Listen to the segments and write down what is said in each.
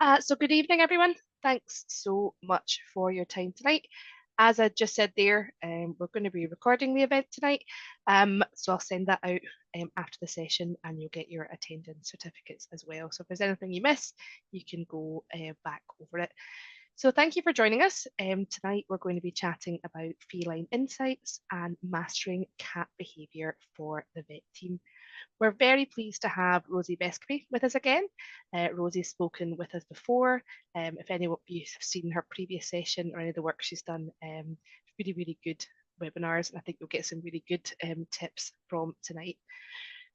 So good evening, everyone. Thanks so much for your time tonight. As I just said there, we're going to be recording the event tonight. So I'll send that out after the session and you'll get your attendance certificates as well. So if there's anything you miss, you can go back over it. So thank you for joining us. Tonight we're going to be chatting about feline insights and mastering cat behaviour for the vet team. We're very pleased to have Rosie Bescovy with us again. Rosie's spoken with us before. If any of you have seen her previous session or any of the work she's done, really, really good webinars, and I think you'll get some really good tips from tonight.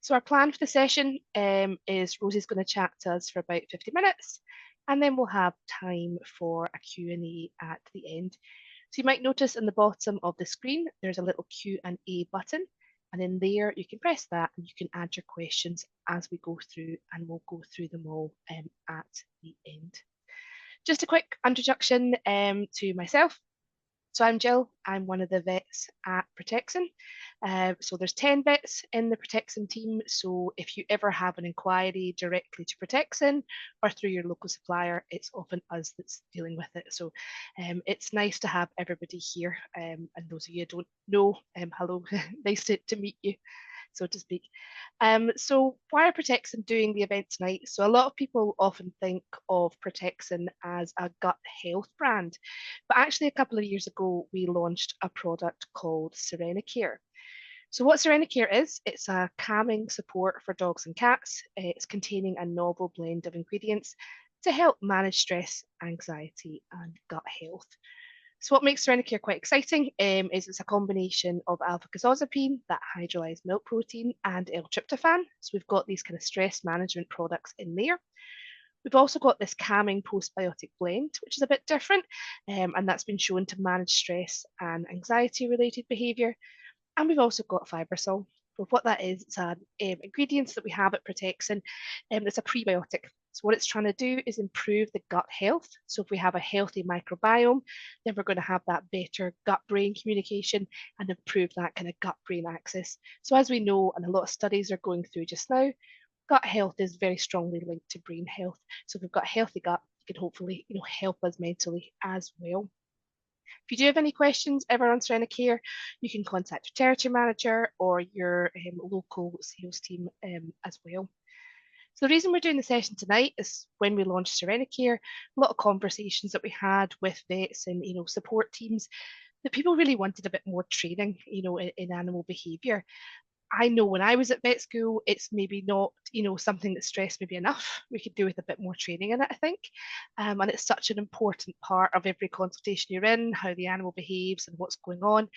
So our plan for the session is Rosie's going to chat to us for about 50 minutes, and then we'll have time for a Q&A at the end. So you might notice in the bottom of the screen, there's a little Q&A button. And in there, you can press that and you can add your questions as we go through, and we'll go through them all at the end. Just a quick introduction to myself. So I'm Jill, I'm one of the vets at Protexin. So there's 10 vets in the Protexin team. So if you ever have an inquiry directly to Protexin or through your local supplier, it's often us that's dealing with it. So it's nice to have everybody here. And those of you who don't know, hello, nice to meet you, so to speak. So why are Protexin doing the event tonight? So a lot of people often think of Protexin as a gut health brand, but actually a couple of years ago, we launched a product called Serenicare. So what Serenicare is, it's a calming support for dogs and cats. It's containing a novel blend of ingredients to help manage stress, anxiety, and gut health. So what makes Serenicare quite exciting is it's a combination of alpha-casozepine, that hydrolyzed milk protein, and L-tryptophan. So we've got these kind of stress management products in there. We've also got this calming postbiotic blend, which is a bit different, and that's been shown to manage stress and anxiety-related behaviour. And we've also got Fibersol. So what that is, it's an ingredients that we have at Protexin, it's a prebiotic. So what it's trying to do is improve the gut health. So if we have a healthy microbiome, then we're going to have that better gut-brain communication and improve that kind of gut-brain axis. So as we know, and a lot of studies are going through just now, gut health is very strongly linked to brain health. So if we've got a healthy gut, it can hopefully help us mentally as well. If you do have any questions ever on Serenicare, you can contact your territory manager or your local sales team as well. So the reason we're doing the session tonight is when we launched Serenicare, a lot of conversations that we had with vets and support teams, that people really wanted a bit more training, in animal behaviour. I know when I was at vet school, it's maybe not, something that stressed maybe enough. We could do with a bit more training in it, I think. And it's such an important part of every consultation you're in, how the animal behaves and what's going on.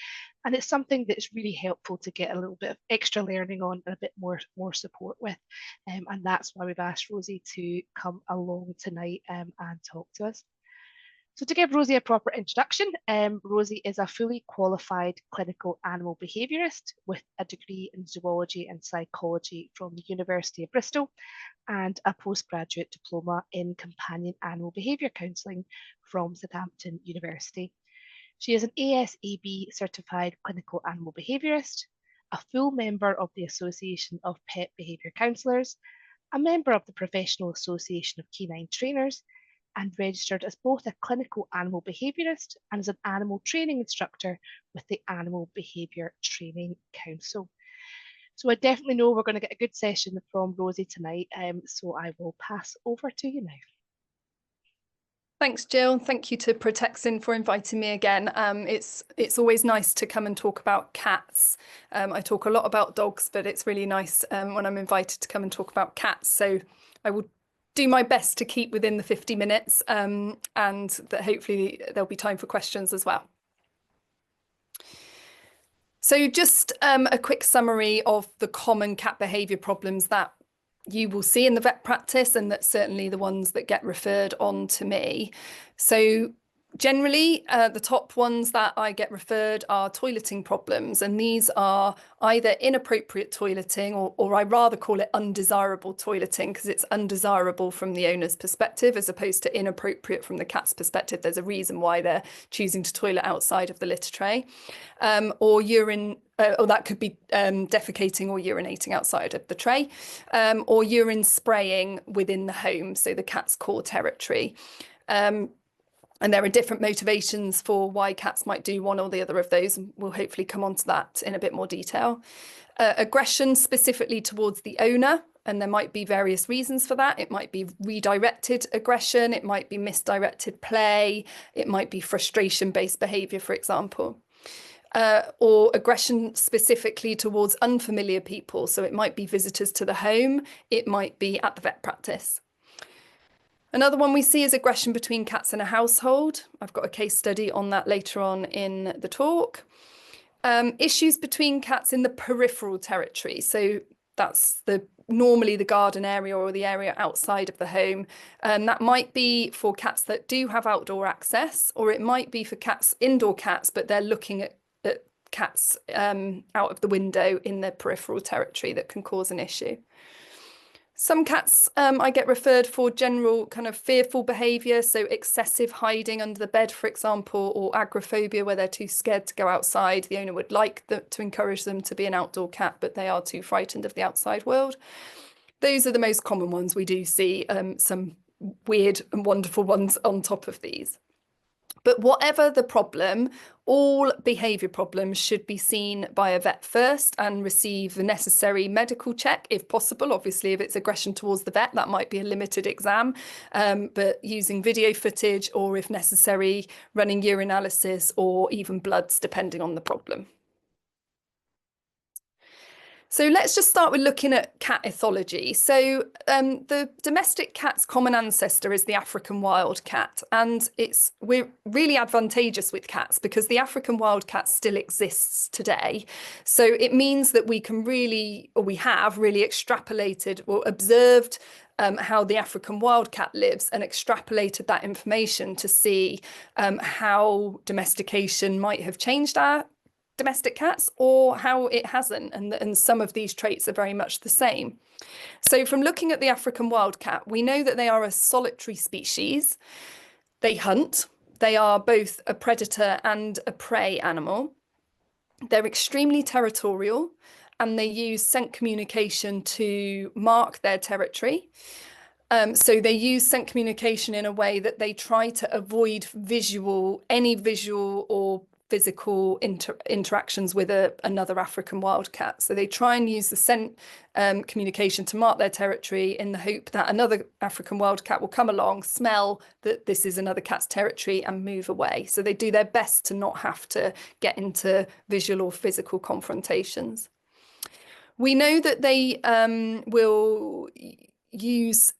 And it's something that's really helpful to get a little bit of extra learning on and a bit more support with. And that's why we've asked Rosie to come along tonight and talk to us. So to give Rosie a proper introduction, Rosie is a fully qualified clinical animal behaviourist with a degree in zoology and psychology from the University of Bristol and a postgraduate diploma in companion animal behaviour counselling from Southampton University. She is an ASAB certified clinical animal behaviourist, a full member of the Association of Pet Behaviour Counsellors, a member of the Professional Association of Canine Trainers, and registered as both a clinical animal behaviourist and as an animal training instructor with the Animal Behaviour Training Council. So I definitely know we're going to get a good session from Rosie tonight, so I will pass over to you now. Thanks, Jill. Thank you to Protexin for inviting me again. It's always nice to come and talk about cats. I talk a lot about dogs, but it's really nice when I'm invited to come and talk about cats. So I will do my best to keep within the 50 minutes and that hopefully there'll be time for questions as well. So just a quick summary of the common cat behaviour problems that you will see in the vet practice, and that's certainly the ones that get referred on to me. So Generally, the top ones that I get referred are toileting problems, and these are either inappropriate toileting or I rather call it undesirable toileting, because it's undesirable from the owner's perspective as opposed to inappropriate from the cat's perspective. There's a reason why they're choosing to toilet outside of the litter tray, or urine, or that could be defecating or urinating outside of the tray, or urine spraying within the home, so the cat's core territory. And there are different motivations for why cats might do one or the other of those, and we'll hopefully come on to that in a bit more detail. Aggression specifically towards the owner, and there might be various reasons for that. It might be redirected aggression, it might be misdirected play, it might be frustration-based behaviour, for example. Or aggression specifically towards unfamiliar people. So it might be visitors to the home, it might be at the vet practice. Another one we see is aggression between cats in a household. I've got a case study on that later on in the talk. Issues between cats in the peripheral territory. So that's normally the garden area or the area outside of the home. That might be for cats that do have outdoor access, or it might be for indoor cats, but they're looking at cats out of the window in their peripheral territory that can cause an issue. Some cats I get referred for general kind of fearful behaviour, so excessive hiding under the bed, for example, or agoraphobia, where they're too scared to go outside. The owner would like to encourage them to be an outdoor cat, but they are too frightened of the outside world. Those are the most common ones. We do see some weird and wonderful ones on top of these. But whatever the problem, all behaviour problems should be seen by a vet first and receive the necessary medical check if possible. Obviously, if it's aggression towards the vet, that might be a limited exam, but using video footage or, if necessary, running urinalysis or even bloods, depending on the problem. So let's just start with looking at cat ethology. So the domestic cat's common ancestor is the African wild cat, and we're really advantageous with cats because the African wild cat still exists today. So it means that we can really, or we have really extrapolated or observed how the African wildcat lives and extrapolated that information to see how domestication might have changed our domestic cats or how it hasn't, and some of these traits are very much the same. So from looking at the African wildcat, we know that they are a solitary species. They hunt. They are both a predator and a prey animal. They're extremely territorial, and they use scent communication to mark their territory. So they use scent communication in a way that they try to avoid any visual or physical interactions with another African wildcat. So they try and use the scent communication to mark their territory in the hope that another African wildcat will come along, smell that this is another cat's territory and move away. So they do their best to not have to get into visual or physical confrontations. We know that they will use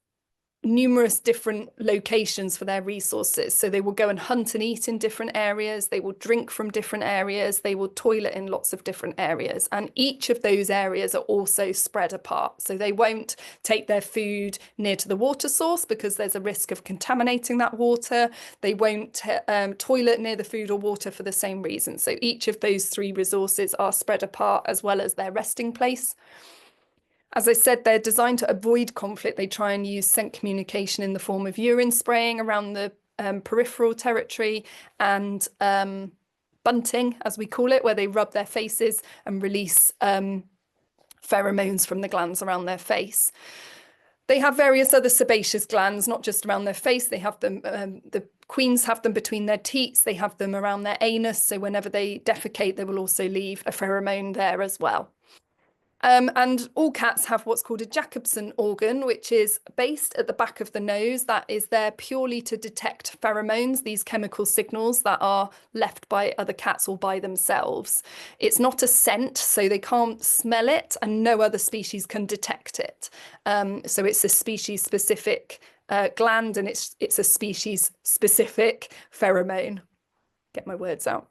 numerous different locations for their resources. So they will go and hunt and eat in different areas, they will drink from different areas, they will toilet in lots of different areas. And each of those areas are also spread apart. So they won't take their food near to the water source because there's a risk of contaminating that water. They won't toilet near the food or water for the same reason. So each of those three resources are spread apart, as well as their resting place. As I said, they're designed to avoid conflict. They try and use scent communication in the form of urine spraying around the peripheral territory and bunting, as we call it, where they rub their faces and release pheromones from the glands around their face. They have various other sebaceous glands, not just around their face. They have them, the queens have them between their teats. They have them around their anus. So whenever they defecate, they will also leave a pheromone there as well. And all cats have what's called a Jacobson organ, which is based at the back of the nose. That is there purely to detect pheromones, these chemical signals that are left by other cats or by themselves. It's not a scent, so they can't smell it, and no other species can detect it. So it's a species-specific gland, and it's a species-specific pheromone. Get my words out.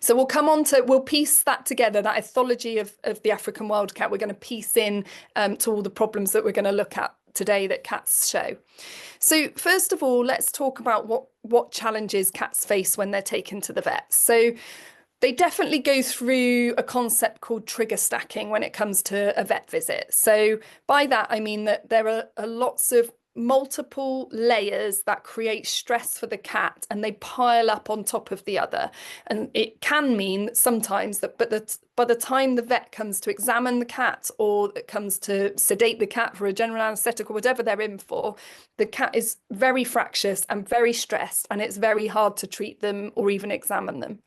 So we'll piece that together, that ethology of the African wildcat. We're going to piece in to all the problems that we're going to look at today that cats show. So first of all, let's talk about what challenges cats face when they're taken to the vet. So they definitely go through a concept called trigger stacking when it comes to a vet visit. So by that, I mean that there are lots of multiple layers that create stress for the cat, and they pile up on top of the other. And it can mean sometimes that by the time the vet comes to examine the cat, or it comes to sedate the cat for a general anaesthetic or whatever they're in for, the cat is very fractious and very stressed, and it's very hard to treat them or even examine them.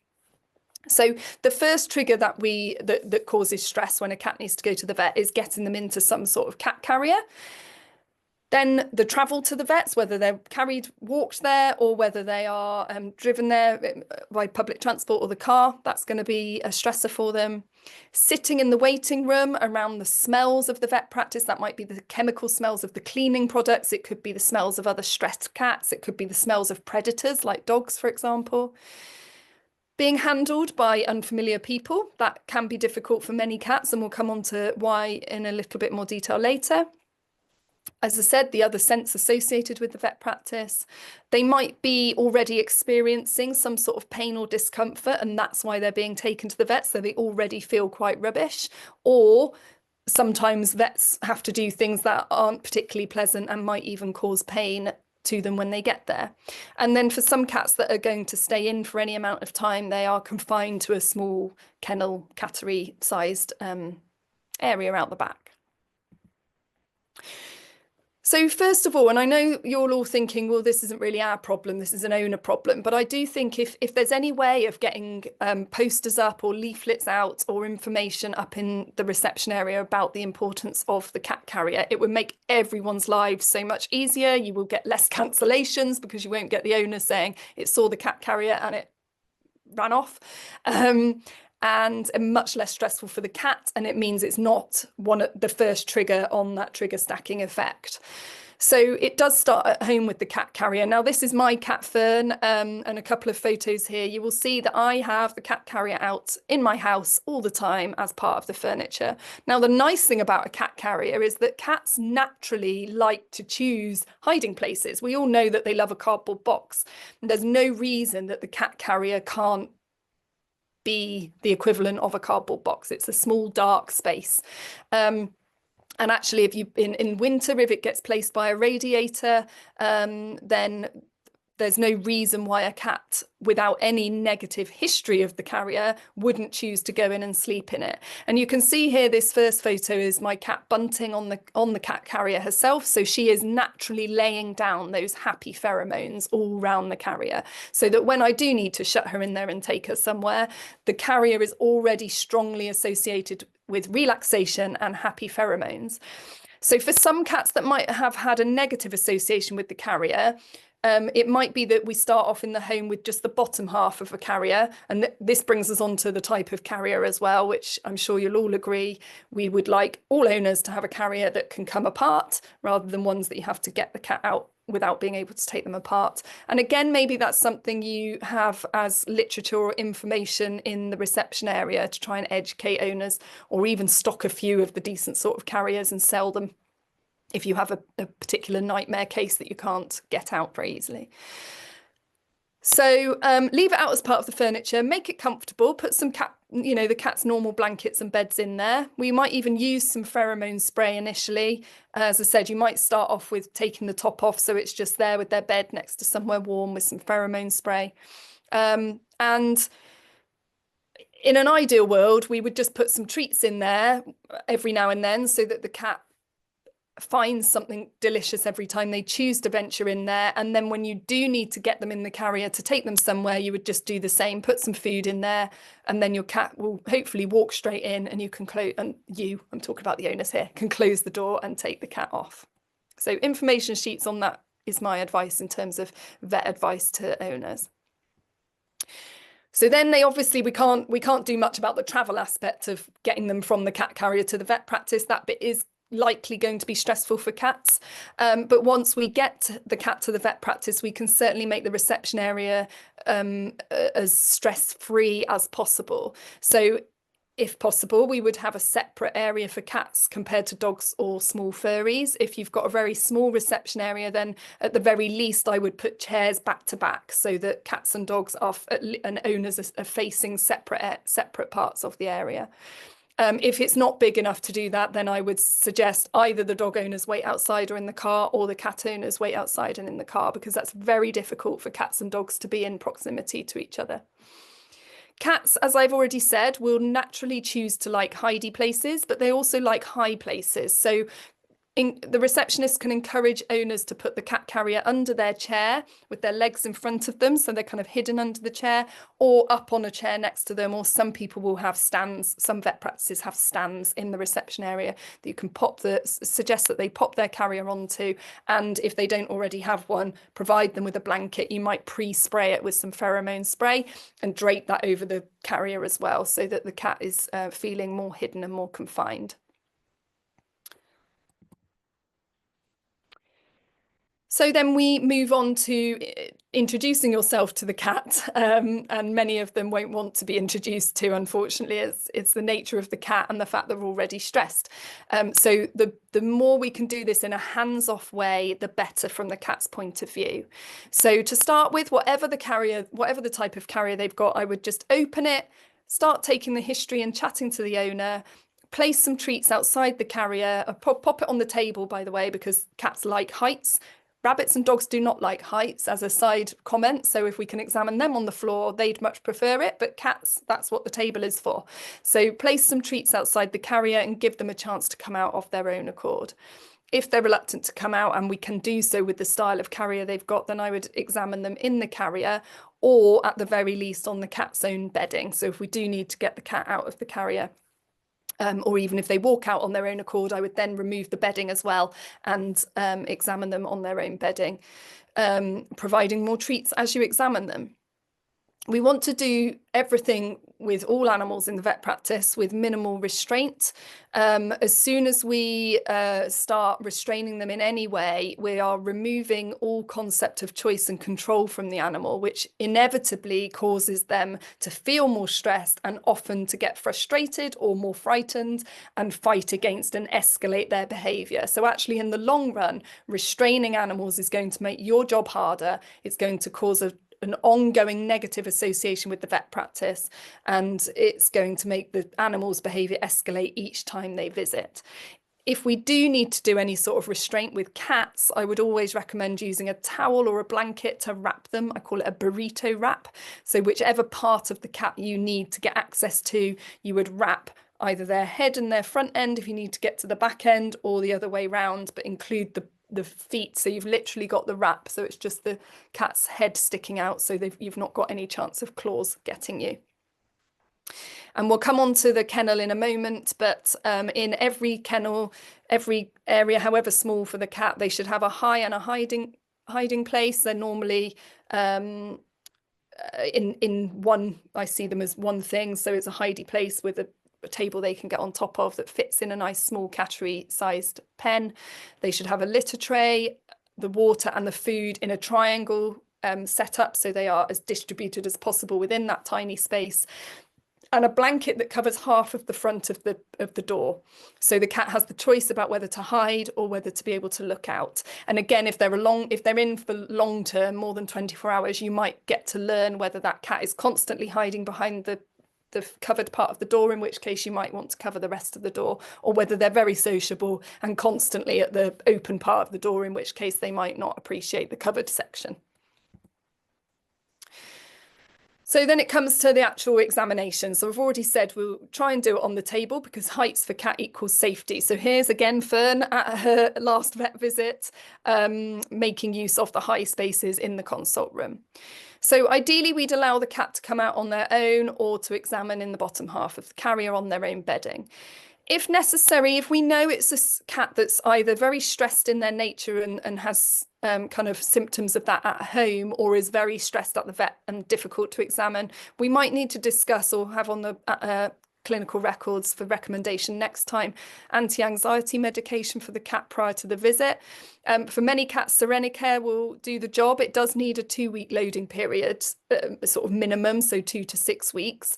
So the first trigger that causes stress when a cat needs to go to the vet is getting them into some sort of cat carrier. Then the travel to the vets, whether they're walked there, or whether they are driven there by public transport or the car, that's going to be a stressor for them. Sitting in the waiting room around the smells of the vet practice, that might be the chemical smells of the cleaning products, it could be the smells of other stressed cats, it could be the smells of predators like dogs, for example. Being handled by unfamiliar people, that can be difficult for many cats, and we'll come on to why in a little bit more detail later. As I said, the other scents associated with the vet practice, they might be already experiencing some sort of pain or discomfort, and that's why they're being taken to the vet, so they already feel quite rubbish. Or sometimes vets have to do things that aren't particularly pleasant and might even cause pain to them when they get there. And then for some cats that are going to stay in for any amount of time, they are confined to a small kennel, cattery sized area out the back. So first of all, and I know you're all thinking, well, this isn't really our problem, this is an owner problem, but I do think if there's any way of getting posters up or leaflets out or information up in the reception area about the importance of the cat carrier, it would make everyone's lives so much easier. You will get less cancellations because you won't get the owner saying it saw the cat carrier and it ran off. And much less stressful for the cat, and it means it's not the first trigger on that trigger stacking effect. So it does start at home with the cat carrier. Now this is my cat Fern, and a couple of photos here. You will see that I have the cat carrier out in my house all the time as part of the furniture. Now the nice thing about a cat carrier is that cats naturally like to choose hiding places. We all know that they love a cardboard box. And there's no reason that the cat carrier can't be the equivalent of a cardboard box. It's a small dark space. And actually, if you in winter, if it gets placed by a radiator, then there's no reason why a cat without any negative history of the carrier wouldn't choose to go in and sleep in it. And you can see here, this first photo is my cat Bunting on the cat carrier herself. So she is naturally laying down those happy pheromones all around the carrier, so that when I do need to shut her in there and take her somewhere, the carrier is already strongly associated with relaxation and happy pheromones. So for some cats that might have had a negative association with the carrier, it might be that we start off in the home with just the bottom half of a carrier, and this brings us on to the type of carrier as well, which I'm sure you'll all agree we would like all owners to have a carrier that can come apart rather than ones that you have to get the cat out without being able to take them apart. And again, maybe that's something you have as literature or information in the reception area to try and educate owners, or even stock a few of the decent sort of carriers and sell them if you have a particular nightmare case that you can't get out very easily. So leave it out as part of the furniture, make it comfortable, put some the cat's normal blankets and beds in there. We might even use some pheromone spray initially. As I said, you might start off with taking the top off, so it's just there with their bed next to somewhere warm with some pheromone spray. And in an ideal world, we would just put some treats in there every now and then so that the cat finds something delicious every time they choose to venture in there. And then when you do need to get them in the carrier to take them somewhere, you would just do the same, put some food in there, and then your cat will hopefully walk straight in, and you can close, and I'm talking about the owners here, can close the door and take the cat off. So information sheets on that is my advice in terms of vet advice to owners. So then we can't do much about the travel aspect of getting them from the cat carrier to the vet practice. That bit is likely going to be stressful for cats, but once we get the cat to the vet practice, we can certainly make the reception area as stress-free as possible. So If possible, we would have a separate area for cats compared to dogs or small furries. If you've got a very small reception area, then at the very least, I would put chairs back to back so that cats and dogs and owners are facing separate parts of the area. If it's not big enough to do that, then I would suggest either the dog owners wait outside or in the car, or the cat owners wait outside and in the car, because that's very difficult for cats and dogs to be in proximity to each other. Cats, as I've already said, will naturally choose to like hidey places, but they also like high places. So the receptionist can encourage owners to put the cat carrier under their chair with their legs in front of them, so they're kind of hidden under the chair, or up on a chair next to them, or some people will have stands. Some vet practices have stands in the reception area that you can suggest that they pop their carrier onto, and if they don't already have one, provide them with a blanket. You might pre-spray it with some pheromone spray and drape that over the carrier as well, so that the cat is feeling more hidden and more confined. So then we move on to introducing yourself to the cat, and many of them won't want to be introduced to, unfortunately. It's the nature of the cat and the fact they're already stressed. So the more we can do this in a hands-off way, the better from the cat's point of view. So to start with, whatever the type of carrier they've got, I would just open it, start taking the history and chatting to the owner. Place some treats outside the carrier, pop it on the table, by the way, because cats like heights. Rabbits and dogs do not like heights, as a side comment. So if we can examine them on the floor, they'd much prefer it. But cats, that's what the table is for. So place some treats outside the carrier and give them a chance to come out of their own accord. If they're reluctant to come out, and we can do so with the style of carrier they've got, then I would examine them in the carrier, or at the very least on the cat's own bedding. So if we do need to get the cat out of the carrier, or even if they walk out on their own accord, I would then remove the bedding as well and examine them on their own bedding, providing more treats as you examine them. We want to do everything with all animals in the vet practice with minimal restraint. As soon as we start restraining them in any way, we are removing all concept of choice and control from the animal, which inevitably causes them to feel more stressed and often to get frustrated or more frightened and fight against and escalate their behaviour. So actually, in the long run, restraining animals is going to make your job harder. It's going to cause an ongoing negative association with the vet practice, and it's going to make the animal's behaviour escalate each time they visit. If we do need to do any sort of restraint with cats, I would always recommend using a towel or a blanket to wrap them. I call it a burrito wrap. So whichever part of the cat you need to get access to, you would wrap either their head and their front end if you need to get to the back end, or the other way round, but include the feet, so you've literally got the wrap, so it's just the cat's head sticking out, so you've not got any chance of claws getting you. And we'll come on to the kennel in a moment, but in every kennel, every area, however small for the cat, they should have a high and a hiding place. They're normally in one, I see them as one thing, so it's a hidey place with a table they can get on top of that fits in a nice small cattery sized pen. They should have a litter tray, the water and the food in a triangle setup, so they are as distributed as possible within that tiny space, and a blanket that covers half of the front of the door, so the cat has the choice about whether to hide or whether to be able to look out. And again, if they're in for long term, more than 24 hours, you might get to learn whether that cat is constantly hiding behind the covered part of the door, in which case you might want to cover the rest of the door, or whether they're very sociable and constantly at the open part of the door, in which case they might not appreciate the covered section. So then it comes to the actual examination. So I've already said we'll try and do it on the table because heights for cat equals safety. So here's again Fern at her last vet visit, making use of the high spaces in the consult room. So ideally we'd allow the cat to come out on their own or to examine in the bottom half of the carrier on their own bedding. If necessary, if we know it's a cat that's either very stressed in their nature and has kind of symptoms of that at home, or is very stressed at the vet and difficult to examine, we might need to discuss or have on the clinical records for recommendation next time anti-anxiety medication for the cat prior to the visit. For many cats, Serenacare will do the job. It does need a 2-week loading period, sort of minimum, so 2 to 6 weeks.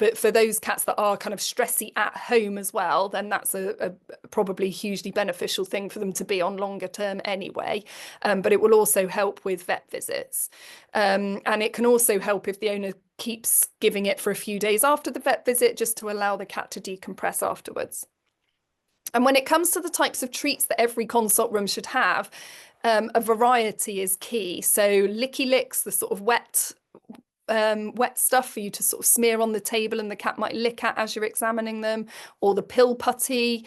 But for those cats that are kind of stressy at home as well, then that's a probably hugely beneficial thing for them to be on longer term anyway. But it will also help with vet visits. And it can also help if the owner keeps giving it for a few days after the vet visit, just to allow the cat to decompress afterwards. And when it comes to the types of treats that every consult room should have, a variety is key. So licky licks, the sort of wet stuff for you to sort of smear on the table and the cat might lick at as you're examining them, or the pill putty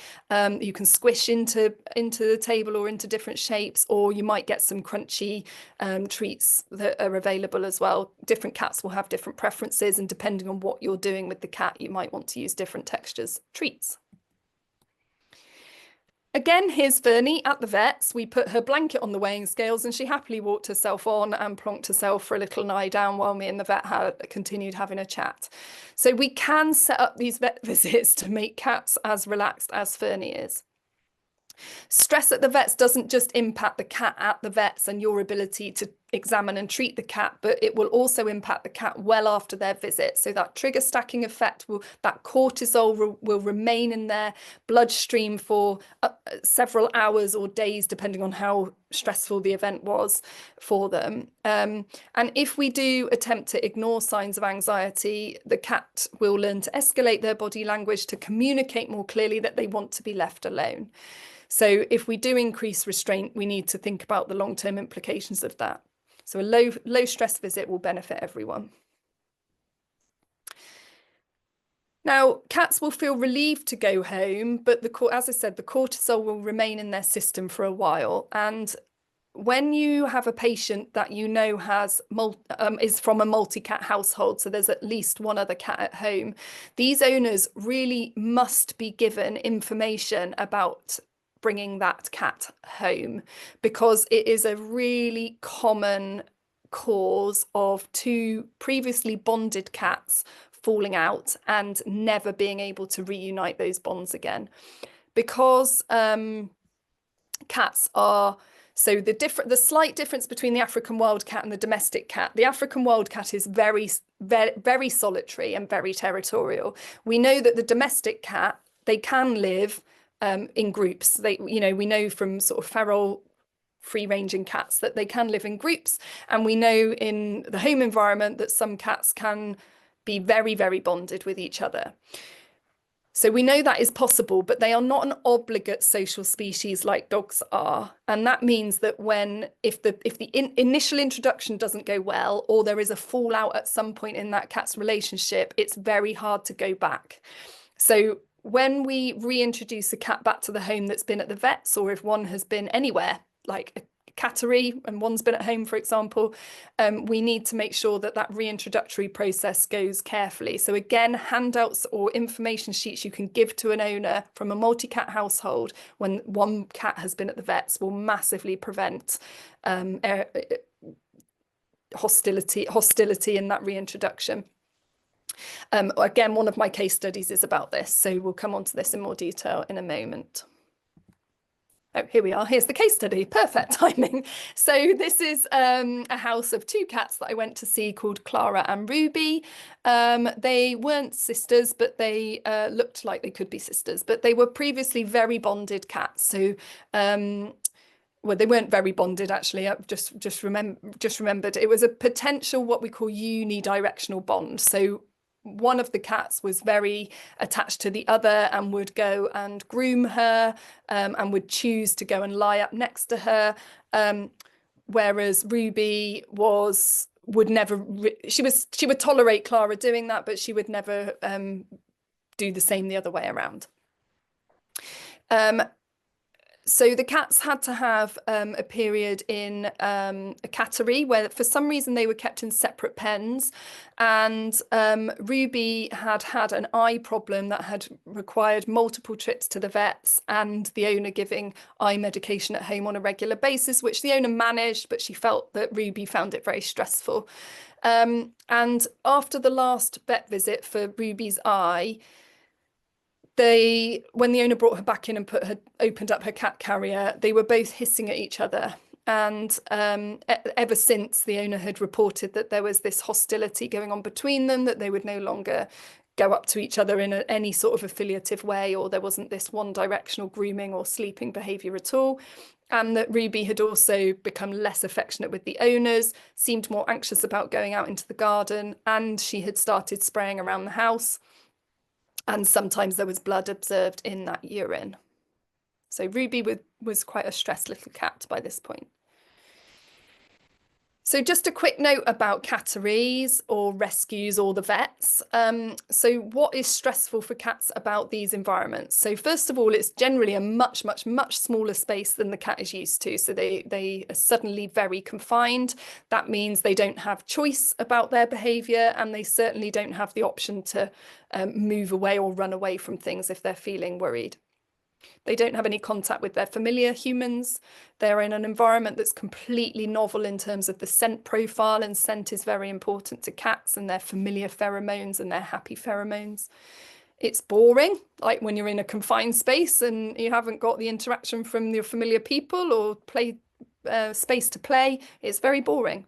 you can squish into the table or into different shapes, or you might get some crunchy treats that are available as well. Different cats will have different preferences, and depending on what you're doing with the cat, you might want to use different textures treats. Again, here's Fernie at the vet's. We put her blanket on the weighing scales and she happily walked herself on and plonked herself for a little lie down while me and the vet had continued having a chat. So we can set up these vet visits to make cats as relaxed as Fernie is. Stress at the vets doesn't just impact the cat at the vets and your ability to examine and treat the cat, but it will also impact the cat well after their visit. So that trigger stacking effect that cortisol will remain in their bloodstream for several hours or days, depending on how stressful the event was for them. And if we do attempt to ignore signs of anxiety, the cat will learn to escalate their body language to communicate more clearly that they want to be left alone. So if we do increase restraint, we need to think about the long-term implications of that. So a low stress visit will benefit everyone. Now, cats will feel relieved to go home, but as I said, the cortisol will remain in their system for a while. And when you have a patient that you know is from a multi-cat household, so there's at least one other cat at home, these owners really must be given information about bringing that cat home, because it is a really common cause of two previously bonded cats falling out and never being able to reunite those bonds again. Because cats are the slight difference between the African wildcat and the domestic cat. The African wildcat is very, very, very solitary and very territorial. We know that the domestic cat, they can live in groups. We know from sort of feral free-ranging cats that they can live in groups, and we know in the home environment that some cats can be very, very bonded with each other. So we know that is possible, but they are not an obligate social species like dogs are. And that means that if the initial introduction doesn't go well, or there is a fallout at some point in that cat's relationship, it's very hard to go back. So when we reintroduce a cat back to the home that's been at the vets, or if one has been anywhere, like a cattery and one's been at home, for example, we need to make sure that reintroductory process goes carefully. So again, handouts or information sheets you can give to an owner from a multi-cat household when one cat has been at the vets will massively prevent hostility in that reintroduction. Again, one of my case studies is about this, so we'll come on to this in more detail in a moment. Oh, here we are. Here's the case study. Perfect timing. So this is a house of two cats that I went to see called Clara and Ruby. They weren't sisters, but they looked like they could be sisters, but they were previously very bonded cats. So well, they weren't very bonded, actually. I've just remembered it was a potential what we call unidirectional bond. So one of the cats was very attached to the other and would go and groom her and would choose to go and lie up next to her, whereas Ruby would never she would tolerate Clara doing that, but she would never do the same the other way around. So the cats had to have a period in a cattery where for some reason they were kept in separate pens, and Ruby had an eye problem that had required multiple trips to the vets and the owner giving eye medication at home on a regular basis, which the owner managed, but she felt that Ruby found it very stressful. And after the last vet visit for Ruby's eye, when the owner brought her back in and opened up her cat carrier, they were both hissing at each other. And ever since, the owner had reported that there was this hostility going on between them, that they would no longer go up to each other in any sort of affiliative way, or there wasn't this one directional grooming or sleeping behaviour at all. And that Ruby had also become less affectionate with the owners, seemed more anxious about going out into the garden, and she had started spraying around the house. And sometimes there was blood observed in that urine. So Ruby was quite a stressed little cat by this point. So just a quick note about catteries or rescues or the vets. So what is stressful for cats about these environments? So first of all, it's generally a much smaller space than the cat is used to. So they are suddenly very confined. That means they don't have choice about their behaviour, and they certainly don't have the option to move away or run away from things if they're feeling worried. They don't have any contact with their familiar humans. They're in an environment that's completely novel in terms of the scent profile, and scent is very important to cats, and their familiar pheromones and their happy pheromones. It's boring, like when you're in a confined space and you haven't got the interaction from your familiar people or space to play. It's very boring.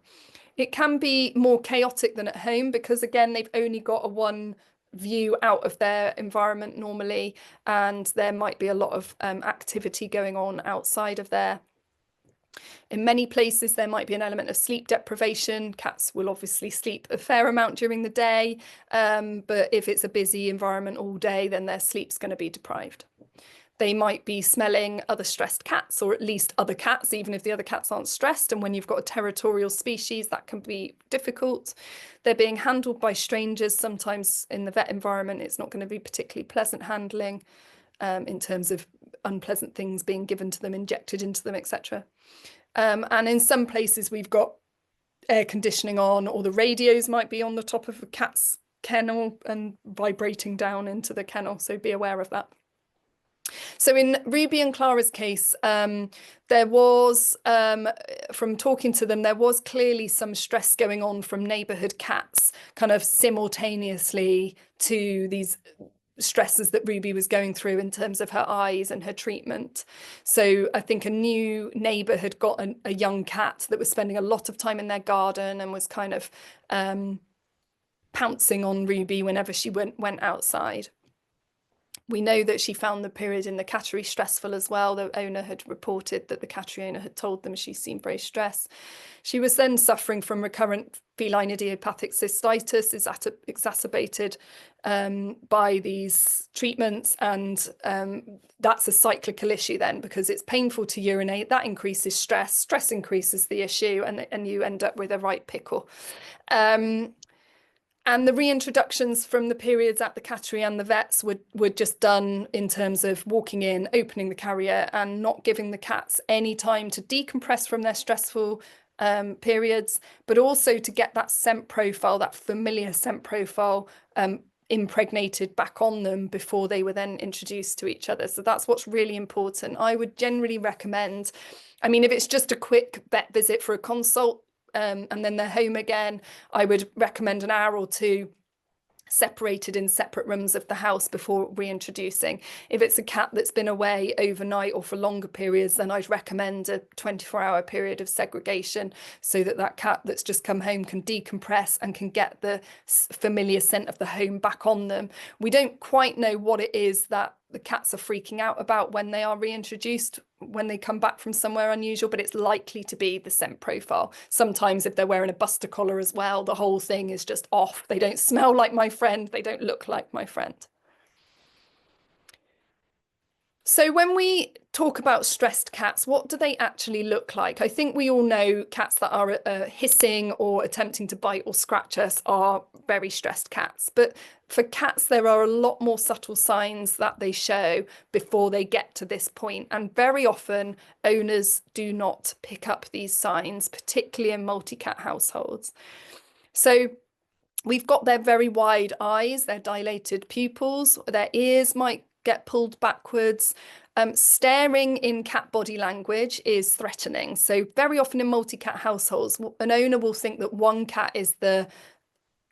It can be more chaotic than at home because, again, they've only got a one view out of their environment normally, and there might be a lot of activity going on outside of there. In many places, there might be an element of sleep deprivation. Cats will obviously sleep a fair amount during the day, but if it's a busy environment all day, then their sleep's going to be deprived. They might be smelling other stressed cats, or at least other cats, even if the other cats aren't stressed. And when you've got a territorial species, that can be difficult. They're being handled by strangers. Sometimes in the vet environment, it's not going to be particularly pleasant handling in terms of unpleasant things being given to them, injected into them, etc. And in some places, we've got air conditioning on, or the radios might be on the top of a cat's kennel and vibrating down into the kennel. So be aware of that. So in Ruby and Clara's case, there was, from talking to them, there was clearly some stress going on from neighbourhood cats kind of simultaneously to these stresses that Ruby was going through in terms of her eyes and her treatment. So I think a new neighbour had got a young cat that was spending a lot of time in their garden and was kind of pouncing on Ruby whenever she went outside. We know that she found the period in the cattery stressful as well. The owner had reported that the cattery owner had told them she seemed very stressed. She was then suffering from recurrent feline idiopathic cystitis, is exacerbated by these treatments. And that's a cyclical issue then, because it's painful to urinate. That increases stress. Stress increases the issue, and you end up with a right pickle. And the reintroductions from the periods at the cattery and the vets were just done in terms of walking in, opening the carrier, and not giving the cats any time to decompress from their stressful periods, but also to get that scent profile, that familiar scent profile, impregnated back on them before they were then introduced to each other. So that's what's really important. I would generally recommend, I mean, if it's just a quick vet visit for a consult, and then they're home again, I would recommend an hour or two separated in separate rooms of the house before reintroducing. If it's a cat that's been away overnight or for longer periods, then I'd recommend a 24-hour period of segregation so that that cat that's just come home can decompress and can get the familiar scent of the home back on them. We don't quite know what it is that the cats are freaking out about when they are reintroduced, when they come back from somewhere unusual, but it's likely to be the scent profile. Sometimes if they're wearing a buster collar as well, the whole thing is just off. They don't smell like my friend. They don't look like my friend. So when we talk about stressed cats, what do they actually look like? I think we all know cats that are hissing or attempting to bite or scratch us are very stressed cats. But for cats, there are a lot more subtle signs that they show before they get to this point. And very often, owners do not pick up these signs, particularly in multi-cat households. So we've got their very wide eyes, their dilated pupils, their ears might get pulled backwards. Staring in cat body language is threatening. So very often in multi-cat households, an owner will think that one cat is the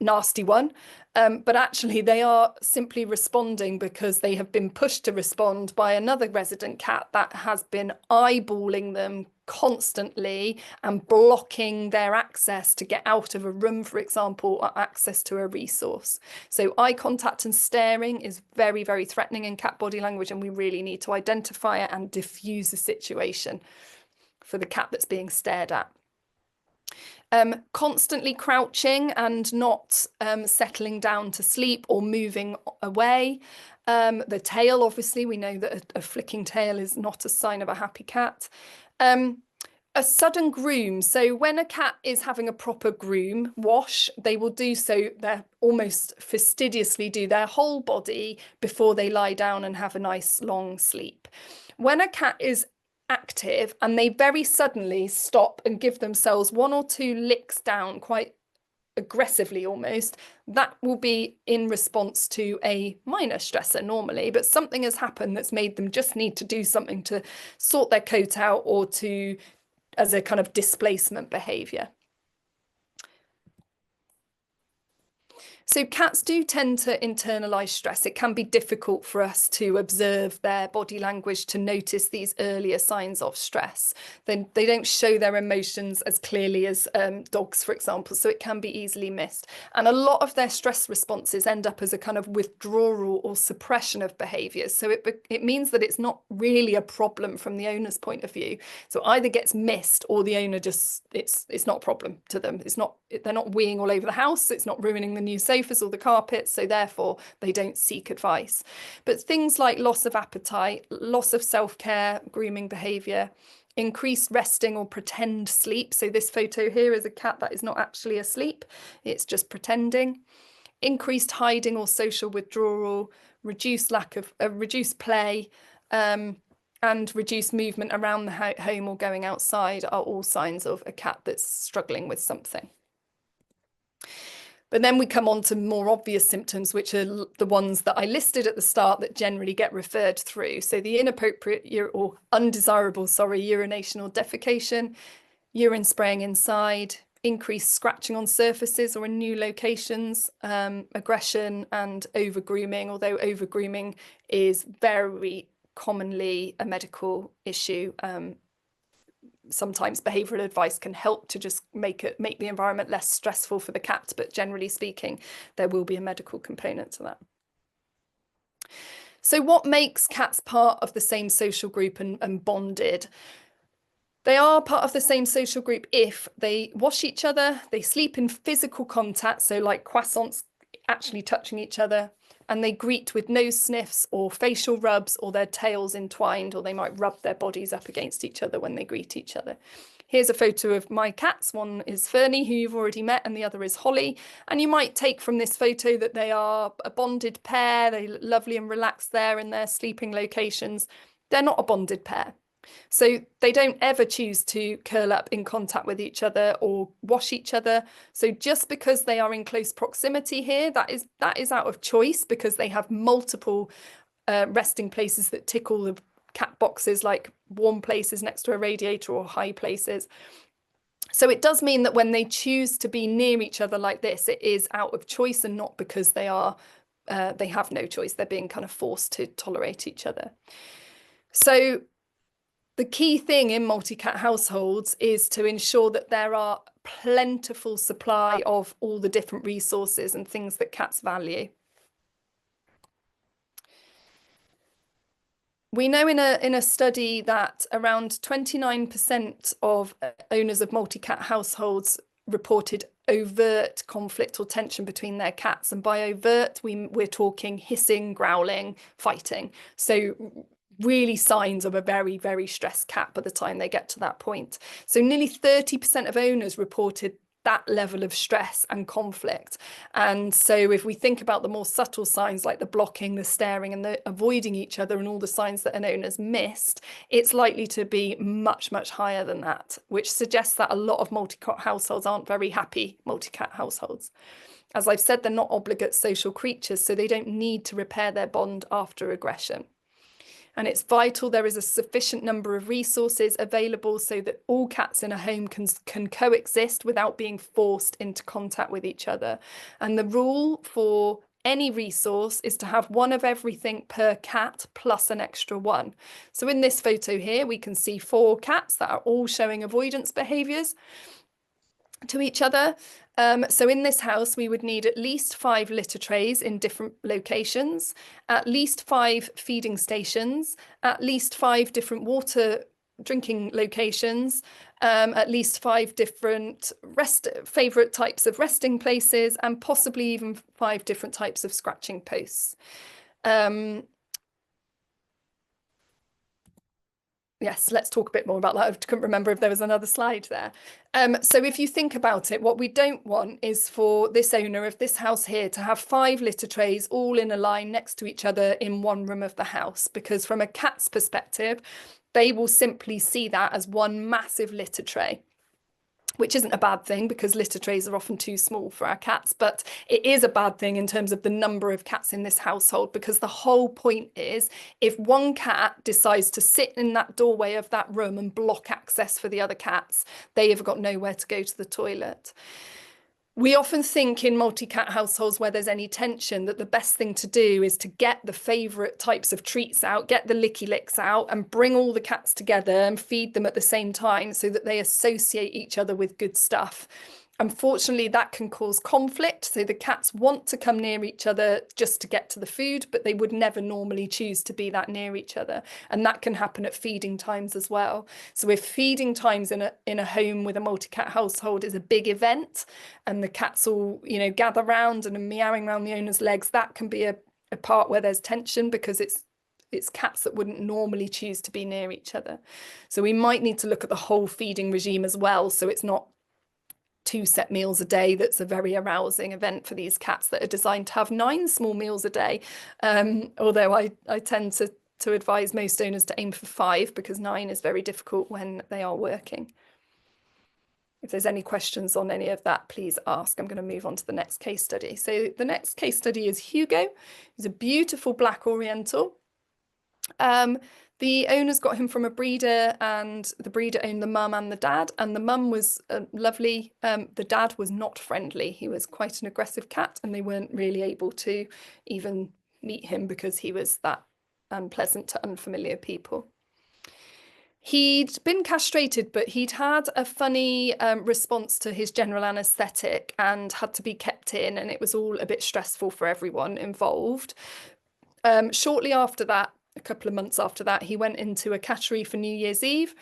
nasty one, but actually they are simply responding because they have been pushed to respond by another resident cat that has been eyeballing them constantly and blocking their access to get out of a room, for example, or access to a resource. So eye contact and staring is very, very threatening in cat body language, and we really need to identify it and diffuse the situation for the cat that's being stared at. Constantly crouching and not settling down to sleep or moving away. The tail, obviously, we know that a flicking tail is not a sign of a happy cat. A sudden groom. So when a cat is having a proper groom wash, they will do so, they almost fastidiously do their whole body before they lie down and have a nice long sleep. When a cat is active and they very suddenly stop and give themselves 1 or 2 licks down quite aggressively almost, that will be in response to a minor stressor normally, but something has happened that's made them just need to do something to sort their coat out or to as a kind of displacement behavior. So cats do tend to internalize stress. It can be difficult for us to observe their body language to notice these earlier signs of stress. Then they don't show their emotions as clearly as dogs, for example, so it can be easily missed. And a lot of their stress responses end up as a kind of withdrawal or suppression of behaviors. So it means that it's not really a problem from the owner's point of view. So either gets missed or the owner just, it's not a problem to them. They're not weeing all over the house. It's not ruining the new sofas or the carpets, so therefore they don't seek advice. But things like loss of appetite, loss of self-care, grooming behavior, increased resting or pretend sleep. So this photo here is a cat that is not actually asleep, it's just pretending. Increased hiding or social withdrawal, reduced play, and reduced movement around the home or going outside are all signs of a cat that's struggling with something. But then we come on to more obvious symptoms, which are the ones that I listed at the start that generally get referred through. So the inappropriate or undesirable, urination or defecation, urine spraying inside, increased scratching on surfaces or in new locations, aggression and over-grooming, although over-grooming is very commonly a medical issue. Sometimes behavioural advice can help to just make the environment less stressful for the cat, but generally speaking, there will be a medical component to that. So what makes cats part of the same social group and bonded? They are part of the same social group if they wash each other, they sleep in physical contact, so like croissants actually touching each other, and they greet with nose sniffs or facial rubs or their tails entwined, or they might rub their bodies up against each other when they greet each other. Here's a photo of my cats. One is Fernie, who you've already met, and the other is Holly. And you might take from this photo that they are a bonded pair. They're lovely and relaxed there in their sleeping locations. They're not a bonded pair. So they don't ever choose to curl up in contact with each other or wash each other. So just because they are in close proximity here, that is out of choice, because they have multiple resting places that tick all the cat boxes, like warm places next to a radiator or high places. So it does mean that when they choose to be near each other like this, it is out of choice and not because they have no choice. They're being kind of forced to tolerate each other. So the key thing in multi-cat households is to ensure that there are plentiful supply of all the different resources and things that cats value. We know in a study that around 29% of owners of multi-cat households reported overt conflict or tension between their cats. And by overt, we're talking hissing, growling, fighting. So really signs of a very, very stressed cat by the time they get to that point. So nearly 30% of owners reported that level of stress and conflict. And so if we think about the more subtle signs like the blocking, the staring and the avoiding each other and all the signs that an owner's missed, it's likely to be much, much higher than that, which suggests that a lot of multi-cat households aren't very happy multi-cat households. As I've said, they're not obligate social creatures, so they don't need to repair their bond after aggression. And it's vital there is a sufficient number of resources available so that all cats in a home can coexist without being forced into contact with each other. And the rule for any resource is to have one of everything per cat plus an extra one. So in this photo here, we can see 4 cats that are all showing avoidance behaviours to each other. So in this house, we would need at least 5 litter trays in different locations, at least 5 feeding stations, at least 5 different water drinking locations, at least 5 different favourite types of resting places, and possibly even 5 different types of scratching posts. Yes, let's talk a bit more about that. I couldn't remember if there was another slide there. So if you think about it, what we don't want is for this owner of this house here to have 5 litter trays all in a line next to each other in one room of the house, because from a cat's perspective, they will simply see that as one massive litter tray, which isn't a bad thing because litter trays are often too small for our cats, but it is a bad thing in terms of the number of cats in this household, because the whole point is if one cat decides to sit in that doorway of that room and block access for the other cats, they have got nowhere to go to the toilet. We often think in multi-cat households where there's any tension that the best thing to do is to get the favourite types of treats out, get the licky licks out and bring all the cats together and feed them at the same time so that they associate each other with good stuff. Unfortunately, that can cause conflict. So the cats want to come near each other just to get to the food, but they would never normally choose to be that near each other. And that can happen at feeding times as well. So if feeding times in a home with a multi-cat household is a big event and the cats all, gather round and are meowing around the owner's legs, that can be a part where there's tension because it's cats that wouldn't normally choose to be near each other. So we might need to look at the whole feeding regime as well. So it's not 2 set meals a day. That's a very arousing event for these cats that are designed to have 9 small meals a day. Although I tend to advise most owners to aim for 5 because 9 is very difficult when they are working. If there's any questions on any of that, please ask. I'm going to move on to the next case study. So the next case study is Hugo. He's a beautiful black Oriental. The owners got him from a breeder, and the breeder owned the mum and the dad, and the mum was lovely. The dad was not friendly. He was quite an aggressive cat, and they weren't really able to even meet him because he was that unpleasant to unfamiliar people. He'd been castrated, but he'd had a funny response to his general anaesthetic and had to be kept in, and it was all a bit stressful for everyone involved. Shortly after that, a couple of months after that, he went into a cattery for New Year's Eve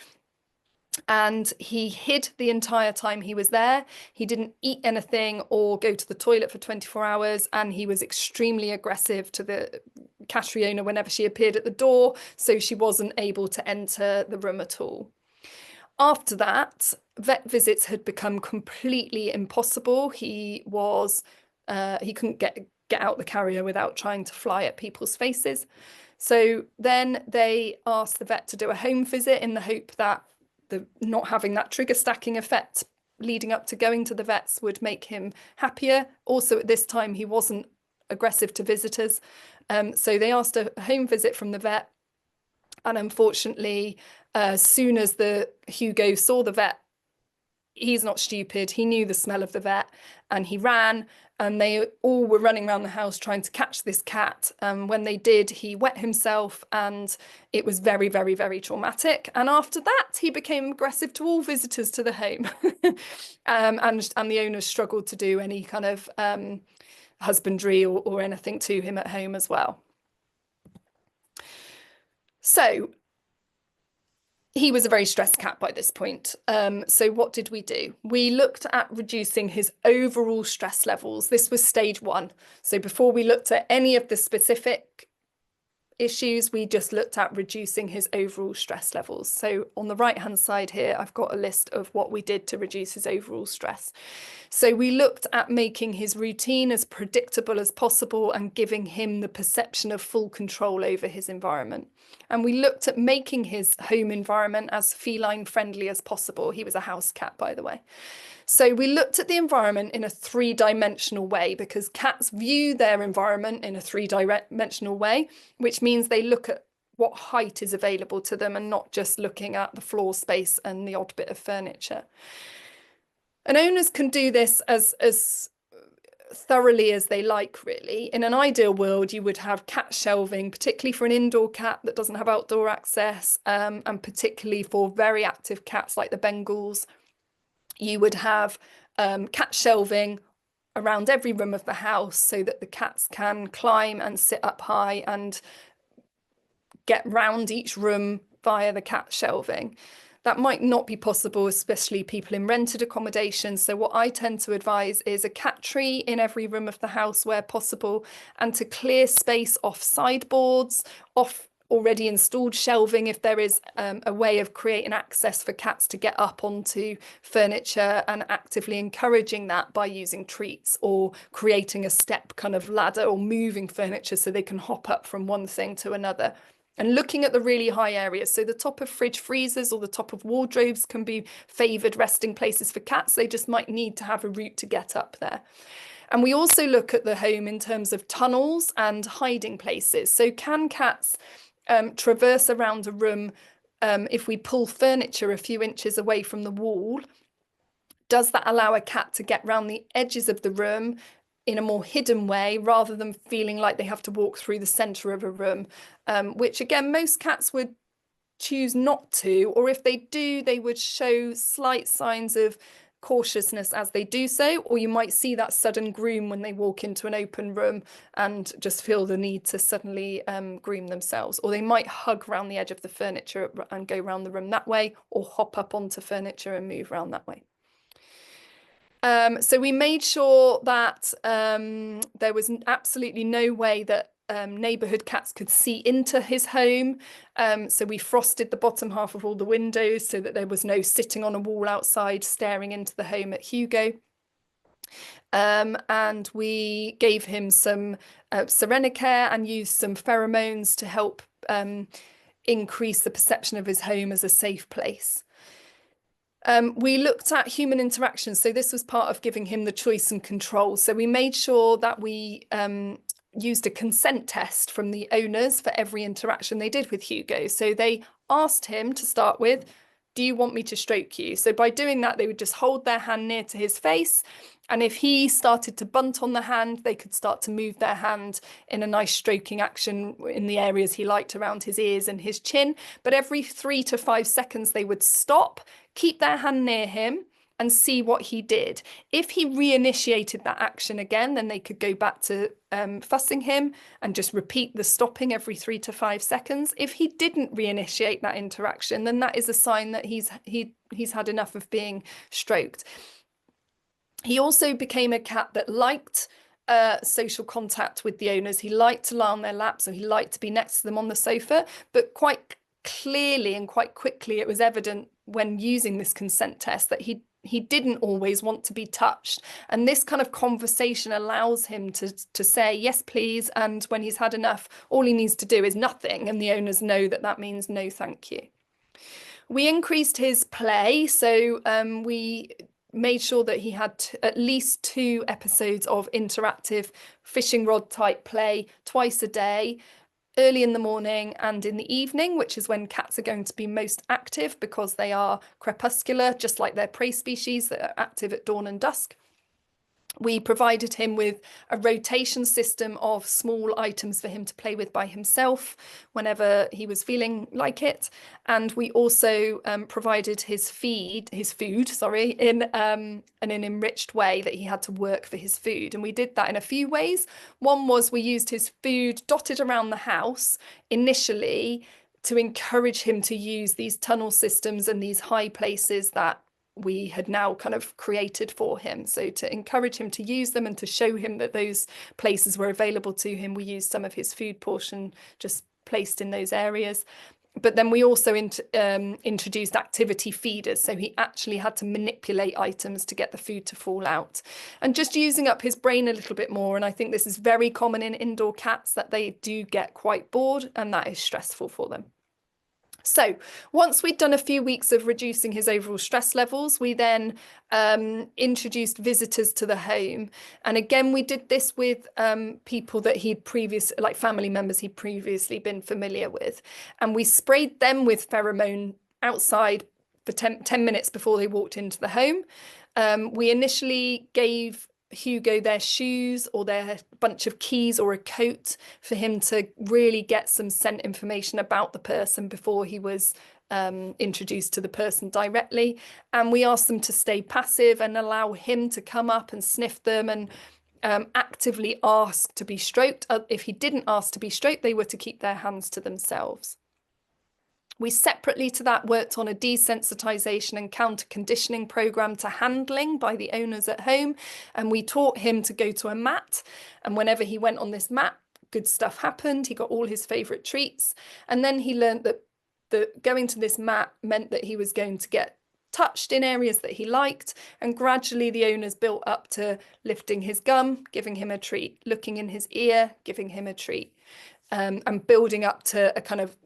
and he hid the entire time he was there. He didn't eat anything or go to the toilet for 24 hours, and he was extremely aggressive to the cattery owner whenever she appeared at the door, so she wasn't able to enter the room at all. After that, vet visits had become completely impossible. He couldn't get out the carrier without trying to fly at people's faces. So then they asked the vet to do a home visit in the hope that not having that trigger stacking effect leading up to going to the vets would make him happier. Also at this time, he wasn't aggressive to visitors. So they asked a home visit from the vet. And unfortunately, as soon as the Hugo saw the vet, he's not stupid. He knew the smell of the vet and he ran, and they all were running around the house trying to catch this cat. When they did, he wet himself and it was very, very, very traumatic. And after that, he became aggressive to all visitors to the home. And the owners struggled to do any kind of husbandry or anything to him at home as well. So he was a very stressed cat by this point. So what did we do? We looked at reducing his overall stress levels. This was stage 1. So before we looked at any of the specific issues, we just looked at reducing his overall stress levels. So on the right hand side here, I've got a list of what we did to reduce his overall stress. So we looked at making his routine as predictable as possible and giving him the perception of full control over his environment. And we looked at making his home environment as feline friendly as possible. He was a house cat, by the way. So we looked at the environment in a 3-dimensional way, because cats view their environment in a 3-dimensional way, which means they look at what height is available to them and not just looking at the floor space and the odd bit of furniture. And owners can do this as thoroughly as they like, really. In an ideal world, you would have cat shelving, particularly for an indoor cat that doesn't have outdoor access, and particularly for very active cats like the Bengals. You would have cat shelving around every room of the house so that the cats can climb and sit up high and get round each room via the cat shelving. That might not be possible, especially people in rented accommodation. So what I tend to advise is a cat tree in every room of the house where possible, and to clear space off sideboards, off already installed shelving if there is a way of creating access for cats to get up onto furniture, and actively encouraging that by using treats or creating a step kind of ladder or moving furniture so they can hop up from one thing to another. And looking at the really high areas, so the top of fridge freezers or the top of wardrobes can be favoured resting places for cats. They just might need to have a route to get up there. And we also look at the home in terms of tunnels and hiding places. So can cats traverse around a room if we pull furniture a few inches away from the wall? Does that allow a cat to get round the edges of the room in a more hidden way, rather than feeling like they have to walk through the centre of a room, which again, most cats would choose not to, or if they do, they would show slight signs of cautiousness as they do so, or you might see that sudden groom when they walk into an open room and just feel the need to suddenly groom themselves, or they might hug around the edge of the furniture and go around the room that way, or hop up onto furniture and move around that way. So we made sure that there was absolutely no way that neighbourhood cats could see into his home. So we frosted the bottom half of all the windows so that there was no sitting on a wall outside staring into the home at Hugo. And we gave him some Serenacare and used some pheromones to help increase the perception of his home as a safe place. We looked at human interaction. So this was part of giving him the choice and control. So we made sure that we used a consent test from the owners for every interaction they did with Hugo. So they asked him to start with, do you want me to stroke you? So by doing that, they would just hold their hand near to his face. And if he started to bunt on the hand, they could start to move their hand in a nice stroking action in the areas he liked around his ears and his chin. But every 3 to 5 seconds, they would stop, keep their hand near him, and see what he did. If he reinitiated that action again, then they could go back to fussing him and just repeat the stopping every 3 to 5 seconds. If he didn't reinitiate that interaction, then that is a sign that he's had enough of being stroked. He also became a cat that liked social contact with the owners. He liked to lie on their lap, so he liked to be next to them on the sofa, but quite clearly and quite quickly it was evident when using this consent test that he didn't always want to be touched. And this kind of conversation allows him to say, yes, please. And when he's had enough, all he needs to do is nothing. And the owners know that that means no, thank you. We increased his play. So we made sure that he had at least 2 episodes of interactive fishing rod type play twice a day, early in the morning and in the evening, which is when cats are going to be most active because they are crepuscular, just like their prey species that are active at dawn and dusk. We provided him with a rotation system of small items for him to play with by himself whenever he was feeling like it. And we also provided his food, in an enriched way that he had to work for his food. And we did that in a few ways. One was we used his food dotted around the house initially to encourage him to use these tunnel systems and these high places that we had now kind of created for him. So to encourage him to use them and to show him that those places were available to him, we used some of his food portion just placed in those areas. But then we also introduced activity feeders. So he actually had to manipulate items to get the food to fall out, and just using up his brain a little bit more. And I think this is very common in indoor cats, that they do get quite bored, and that is stressful for them. So once we'd done a few weeks of reducing his overall stress levels, we then introduced visitors to the home. And again, we did this with people that like family members he'd previously been familiar with. And we sprayed them with pheromone outside for 10 minutes before they walked into the home. We initially gave Hugo their shoes or their bunch of keys or a coat for him to really get some scent information about the person before he was introduced to the person directly. And we asked them to stay passive and allow him to come up and sniff them and actively ask to be stroked. If he didn't ask to be stroked, they were to keep their hands to themselves. We separately to that worked on a desensitization and counter conditioning program to handling by the owners at home. And we taught him to go to a mat. And whenever he went on this mat, good stuff happened. He got all his favorite treats. And then he learned that going to this mat meant that he was going to get touched in areas that he liked. And gradually the owners built up to lifting his gum, giving him a treat, looking in his ear, giving him a treat, and building up to a kind of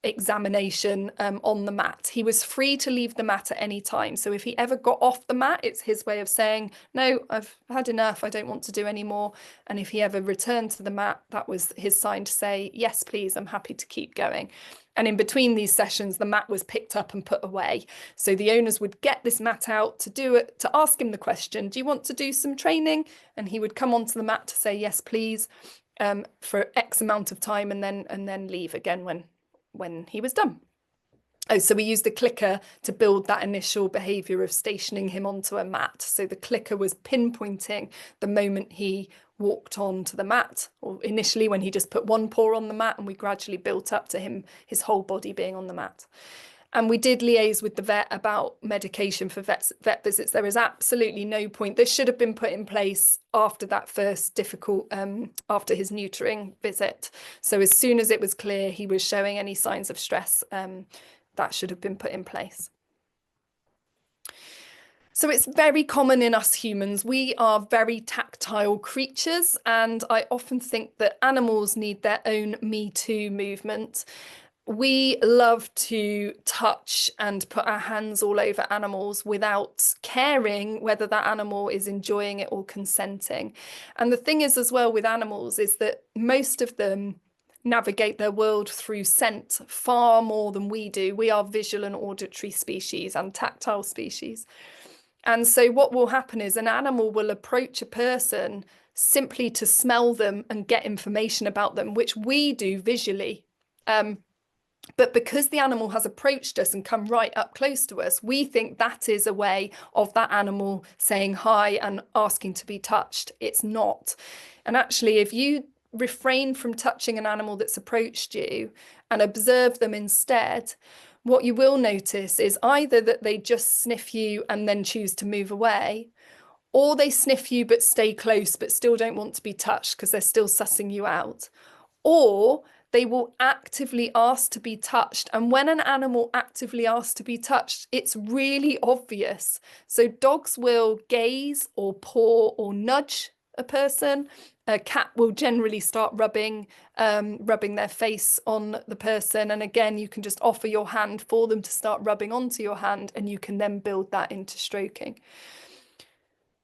examination on the mat. He was free to leave the mat at any time. So if he ever got off the mat, it's his way of saying, no, I've had enough, I don't want to do any more. And if he ever returned to the mat, that was his sign to say, yes, please, I'm happy to keep going. And in between these sessions, the mat was picked up and put away. So the owners would get this mat out to do it, to ask him the question, do you want to do some training? And he would come onto the mat to say, yes, please, for X amount of time, and then leave again when he was done. Oh, so we used the clicker to build that initial behaviour of stationing him onto a mat. So the clicker was pinpointing the moment he walked onto the mat, or initially when he just put one paw on the mat, and we gradually built up to him, his whole body being on the mat. And we did liaise with the vet about medication for vet visits. There is absolutely no point. This should have been put in place after that first difficult, after his neutering visit. So as soon as it was clear he was showing any signs of stress, that should have been put in place. So it's very common in us humans. We are very tactile creatures, and I often think that animals need their own Me Too movement. We love to touch and put our hands all over animals without caring whether that animal is enjoying it or consenting. And the thing is as well with animals is that most of them navigate their world through scent far more than we do. We are visual and auditory species and tactile species. And so what will happen is an animal will approach a person simply to smell them and get information about them, which we do visually. But because the animal has approached us and come right up close to us, we think that is a way of that animal saying hi and asking to be touched. It's not. And actually, if you refrain from touching an animal that's approached you and observe them instead, what you will notice is either that they just sniff you and then choose to move away, or they sniff you but stay close but still don't want to be touched because they're still sussing you out, or they will actively ask to be touched. And when an animal actively asks to be touched, it's really obvious. So dogs will gaze or paw or nudge a person. A cat will generally start rubbing their face on the person. And again, you can just offer your hand for them to start rubbing onto your hand, and you can then build that into stroking.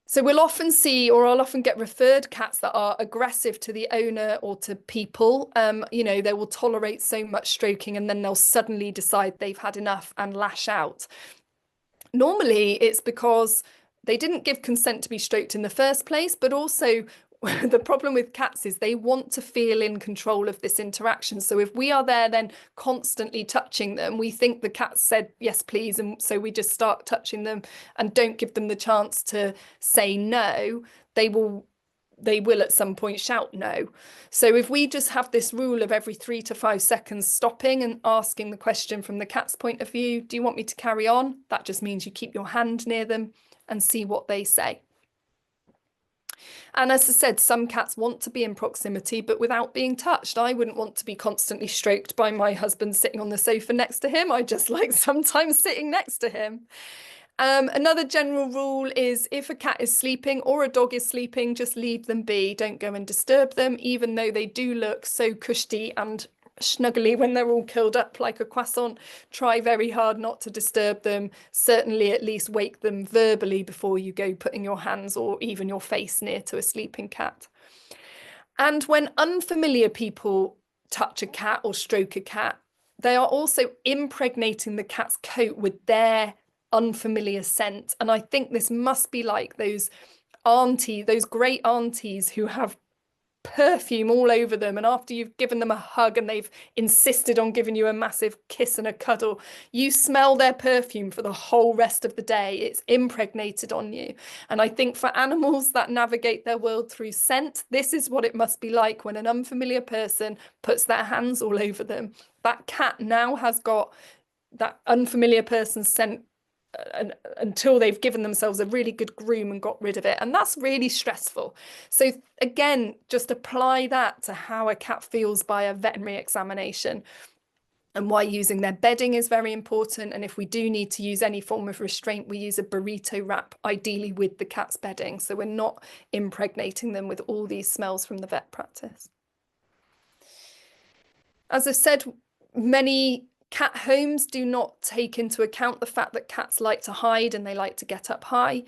So we'll often see, or I'll often get referred cats that are aggressive to the owner or to people. You know, they will tolerate so much stroking and then they'll suddenly decide they've had enough and lash out. Normally it's because they didn't give consent to be stroked in the first place, but also the problem with cats is they want to feel in control of this interaction. So if we are there then constantly touching them, we think the cat said, yes, please. And so we just start touching them and don't give them the chance to say no. They will at some point shout no. So if we just have this rule of every 3 to 5 seconds stopping and asking the question from the cat's point of view, do you want me to carry on? That just means you keep your hand near them and see what they say. And as I said, some cats want to be in proximity, but without being touched. I wouldn't want to be constantly stroked by my husband sitting on the sofa next to him. I just like sometimes sitting next to him. Another general rule is if a cat is sleeping or a dog is sleeping, just leave them be. Don't go and disturb them, even though they do look so cushy and snuggly when they're all curled up like a croissant. Try very hard not to disturb them. Certainly at least wake them verbally before you go putting your hands or even your face near to a sleeping cat. And when unfamiliar people touch a cat or stroke a cat, they are also impregnating the cat's coat with their unfamiliar scent. And I think this must be like those those great aunties who have perfume all over them, and after you've given them a hug and they've insisted on giving you a massive kiss and a cuddle, you smell their perfume for the whole rest of the day. It's impregnated on you. And I think for animals that navigate their world through scent, this is what it must be like when an unfamiliar person puts their hands all over them. That cat now has got that unfamiliar person's scent until they've given themselves a really good groom and got rid of it. And that's really stressful. So again, just apply that to how a cat feels by a veterinary examination, and why using their bedding is very important. And if we do need to use any form of restraint, we use a burrito wrap, ideally with the cat's bedding, so we're not impregnating them with all these smells from the vet practice. As I said, many cat homes do not take into account the fact that cats like to hide and they like to get up high.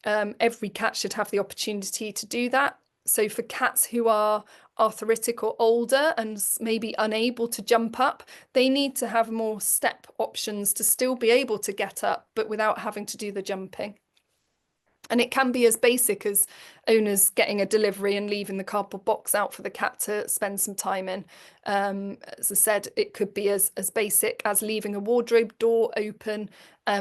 Every cat should have the opportunity to do that. So for cats who are arthritic or older and maybe unable to jump up, they need to have more step options to still be able to get up, but without having to do the jumping. And it can be as basic as owners getting a delivery and leaving the cardboard box out for the cat to spend some time in. As I said, it could be as basic as leaving a wardrobe door open,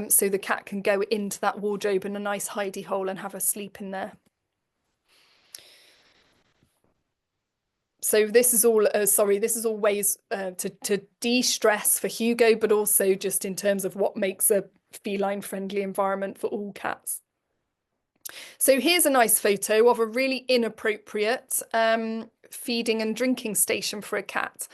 so the cat can go into that wardrobe in a nice hidey hole and have a sleep in there. So this is all, this is all ways to de-stress for Hugo, but also just in terms of what makes a feline friendly environment for all cats. So here's a nice photo of a really inappropriate feeding and drinking station for a cat.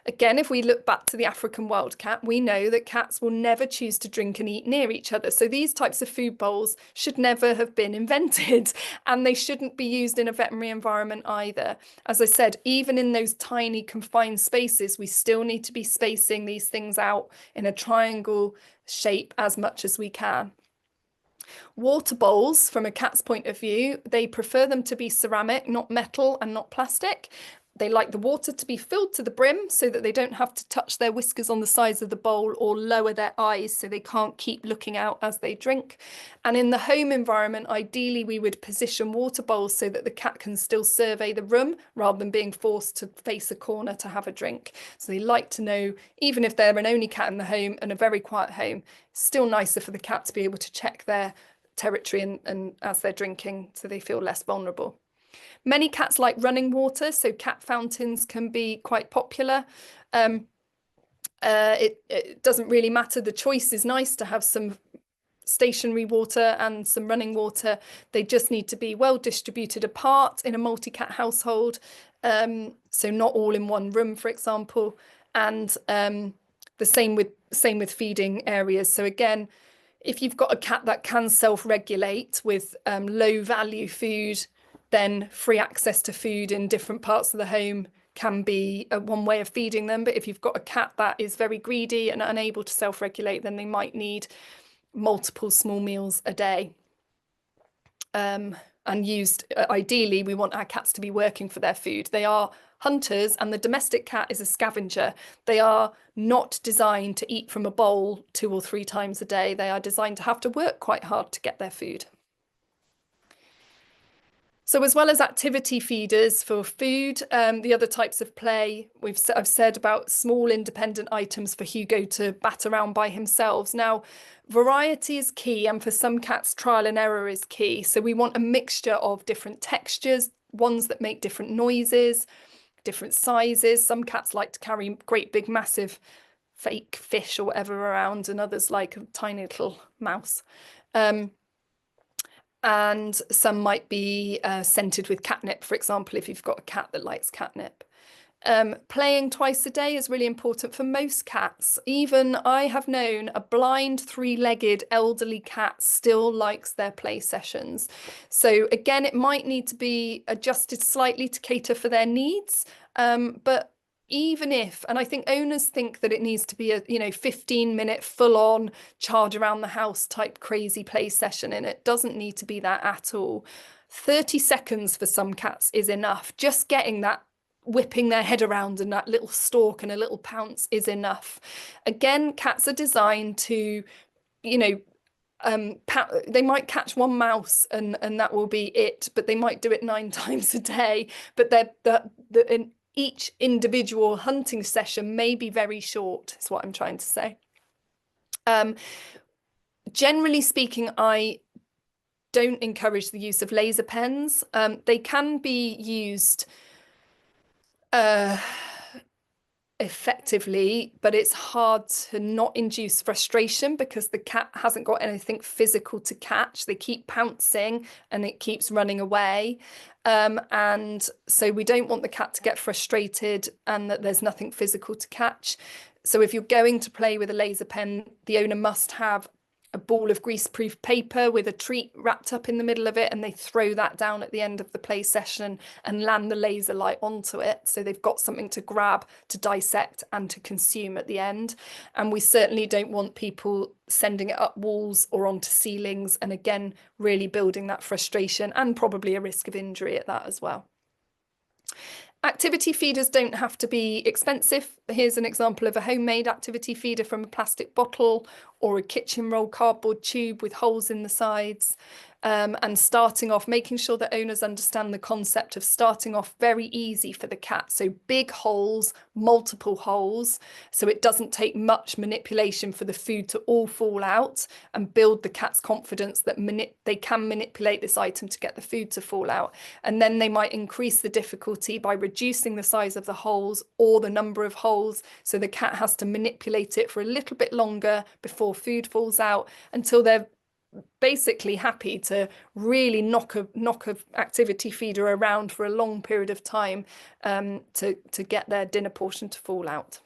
Again, if we look back to the African wild cat, we know that cats will never choose to drink and eat near each other. So these types of food bowls should never have been invented, and they shouldn't be used in a veterinary environment either. As I said, even in those tiny confined spaces, we still need to be spacing these things out in a triangle shape as much as we can. Water bowls, from a cat's point of view, they prefer them to be ceramic, not metal and not plastic. They like the water to be filled to the brim so that they don't have to touch their whiskers on the sides of the bowl or lower their eyes so they can't keep looking out as they drink. And in the home environment, ideally we would position water bowls so that the cat can still survey the room rather than being forced to face a corner to have a drink. So they like to know, even if they're an only cat in the home and a very quiet home, it's still nicer for the cat to be able to check their territory and as they're drinking, so they feel less vulnerable. Many cats like running water, so cat fountains can be quite popular. It doesn't really matter. The choice is nice to have some stationary water and some running water. They just need to be well distributed apart in a multi-cat household, so not all in one room, for example. And the same with feeding areas. So again, if you've got a cat that can self-regulate with low value food, then free access to food in different parts of the home can be one way of feeding them. But if you've got a cat that is very greedy and unable to self-regulate, then they might need multiple small meals a day. And used, ideally, we want our cats to be working for their food. They are hunters, and the domestic cat is a scavenger. They are not designed to eat from a bowl 2 or 3 times a day. They are designed to have to work quite hard to get their food. So as well as activity feeders for food, the other types of play, I've said about small independent items for Hugo to bat around by himself. Now, variety is key, and for some cats, trial and error is key. So we want a mixture of different textures, ones that make different noises, different sizes. Some cats like to carry great big massive fake fish or whatever around, and others like a tiny little mouse. And some might be scented with catnip, for example, if you've got a cat that likes catnip. Playing twice a day is really important for most cats. Even I have known a blind 3-legged elderly cat still likes their play sessions. So again, it might need to be adjusted slightly to cater for their needs, but even if, and I think owners think that it needs to be a 15-minute full-on charge around the house type crazy play session, and it doesn't need to be that at all. 30 seconds for some cats is enough. Just getting that whipping their head around and that little stalk and a little pounce is enough. Again, cats are designed to they might catch one mouse and that will be it, but they might do it 9 times a day. But in each individual hunting session may be very short, is what I'm trying to say. Generally speaking, I don't encourage the use of laser pens. They can be used effectively, but it's hard to not induce frustration because the cat hasn't got anything physical to catch. They keep pouncing and it keeps running away. And so we don't want the cat to get frustrated and that there's nothing physical to catch. So if you're going to play with a laser pen, the owner must have a ball of greaseproof paper with a treat wrapped up in the middle of it, and they throw that down at the end of the play session and land the laser light onto it. So they've got something to grab, to dissect and to consume at the end. And we certainly don't want people sending it up walls or onto ceilings, and again, really building that frustration and probably a risk of injury at that as well. Activity feeders don't have to be expensive. Here's an example of a homemade activity feeder from a plastic bottle or a kitchen roll cardboard tube with holes in the sides. And starting off, making sure that owners understand the concept of starting off very easy for the cat. So big holes, multiple holes, so it doesn't take much manipulation for the food to all fall out, and build the cat's confidence that they can manipulate this item to get the food to fall out. And then they might increase the difficulty by reducing the size of the holes or the number of holes. So the cat has to manipulate it for a little bit longer before food falls out, until they're basically happy to really knock a activity feeder around for a long period of time to get their dinner portion to fall out.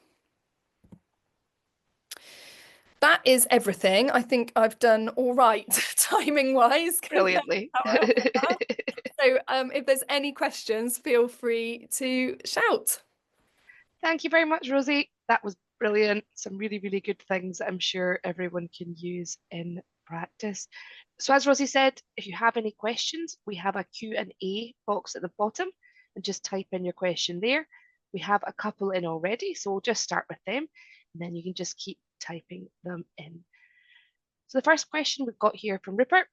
That is everything. I think I've done all right timing wise. Brilliantly. So if there's any questions, feel free to shout. Thank you very much, Rosie. That was brilliant. Some really, really good things that I'm sure everyone can use in practice. So as Rosie said, if you have any questions, we have a Q&A box at the bottom, and just type in your question there. We have a couple in already, so we'll just start with them, and then you can just keep typing them in. So the first question we've got here from Rupert,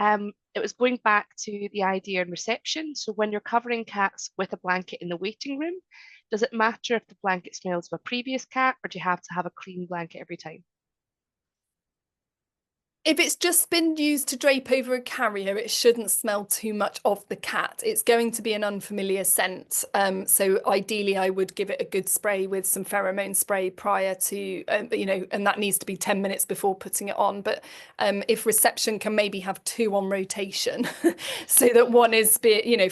it was going back to the idea in reception. So when you're covering cats with a blanket in the waiting room, does it matter if the blanket smells of a previous cat, or do you have to have a clean blanket every time? If it's just been used to drape over a carrier, it shouldn't smell too much of the cat. It's going to be an unfamiliar scent. So ideally, I would give it a good spray with some pheromone spray prior to, and that needs to be 10 minutes before putting it on. But if reception can maybe have 2 on rotation, so that one is,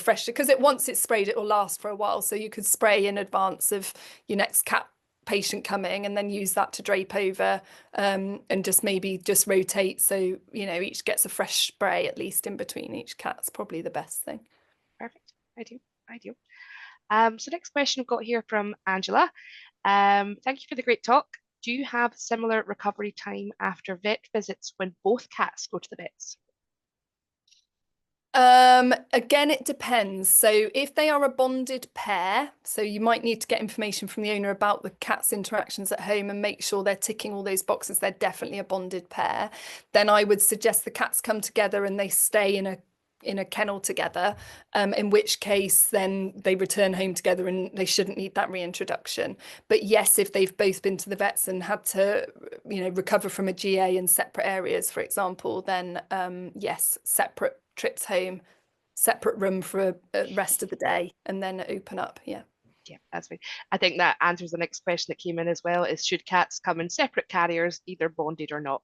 fresh, because once it's sprayed, it will last for a while. So you could spray in advance of your next cat patient coming, and then use that to drape over, and just rotate, so each gets a fresh spray at least in between each cat. It's probably the best thing. Perfect. Ideal. So next question we've got here from Angela. Thank you for the great talk. Do you have similar recovery time after vet visits when both cats go to the vets? Again, it depends. So if they are a bonded pair, so you might need to get information from the owner about the cat's interactions at home and make sure they're ticking all those boxes, they're definitely a bonded pair. Then I would suggest the cats come together and they stay in a kennel together, in which case then they return home together and they shouldn't need that reintroduction. But yes, if they've both been to the vets and had to recover from a GA in separate areas, for example, then yes, separate trips home, separate room for a rest of the day, and then open up. Yeah, that's fine. I think that answers the next question that came in as well, is should cats come in separate carriers, either bonded or not?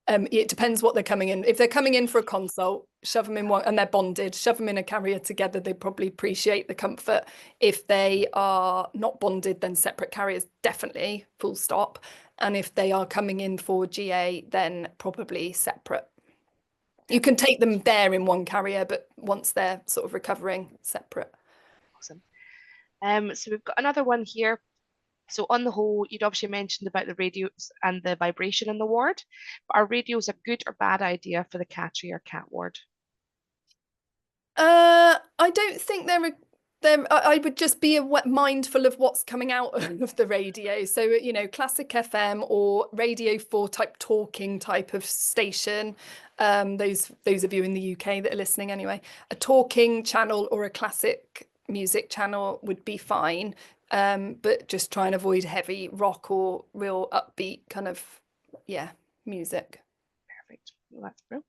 It depends what they're coming in. If they're coming in for a consult, shove them in one, and they're bonded, shove them in a carrier together. They probably appreciate the comfort. If they are not bonded, then separate carriers, definitely, full stop. And if they are coming in for GA, then probably separate. You can take them there in one carrier, but once they're sort of recovering, separate. Awesome. So we've got another one here. So on the whole, you'd obviously mentioned about the radios and the vibration in the ward, but are radios a good or bad idea for the cattery or cat ward? I don't think they're then I would just be mindful of what's coming out of the radio. So, you know, classic FM or Radio 4 type talking type of station. Those of you in the UK that are listening anyway, a talking channel or a classic music channel would be fine. But just try and avoid heavy rock or real upbeat kind of, yeah, music. Perfect. Well, that's brilliant.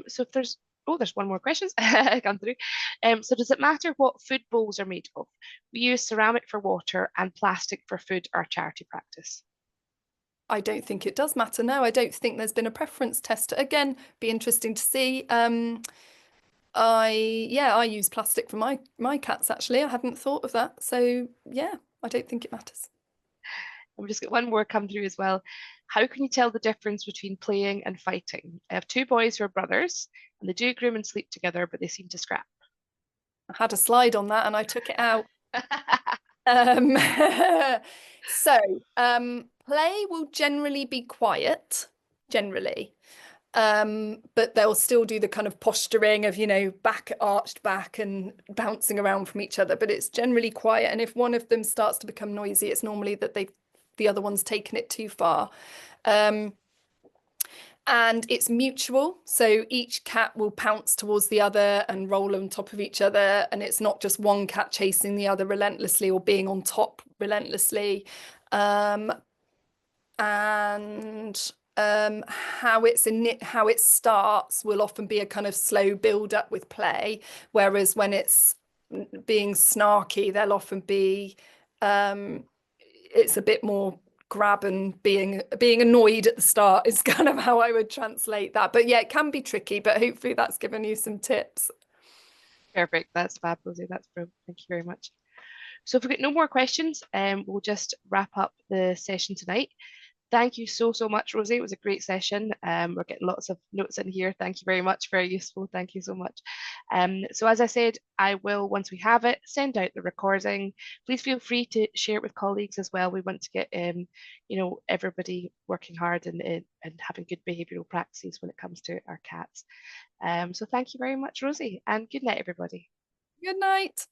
So if there's one more question come through. So does it matter what food bowls are made of? We use ceramic for water and plastic for food, our charity practice. I don't think it does matter. No, I don't think there's been a preference test. Again, be interesting to see. I use plastic for my cats actually. I hadn't thought of that. So yeah, I don't think it matters. And we just got one more come through as well. How can you tell the difference between playing and fighting? I have two boys who are brothers and they do groom and sleep together, but they seem to scrap. I had a slide on that and I took it out. Um, so play will generally be quiet, generally. But they'll still do the kind of posturing of, you know, back arched back and bouncing around from each other, but it's generally quiet. And if one of them starts to become noisy, it's normally that the other one's taken it too far. And it's mutual. So each cat will pounce towards the other and roll on top of each other. And it's not just one cat chasing the other relentlessly or being on top relentlessly. And how it starts will often be a kind of slow build up with play, whereas when it's being snarky, there'll often be it's a bit more grab and being annoyed at the start is kind of how I would translate that. But yeah, it can be tricky, but hopefully that's given you some tips. Perfect. That's fab, Rosie. That's brilliant. Thank you very much. So if we've got no more questions, we'll just wrap up the session tonight. Thank you so much, Rosie. It was a great session. We're getting lots of notes in here. Thank you very much. Very useful. Thank you so much. So as I said, I will, once we have it, send out the recording. Please feel free to share it with colleagues as well. We want to get everybody working hard and having good behavioural practices when it comes to our cats. So thank you very much, Rosie, and good night, everybody. Good night.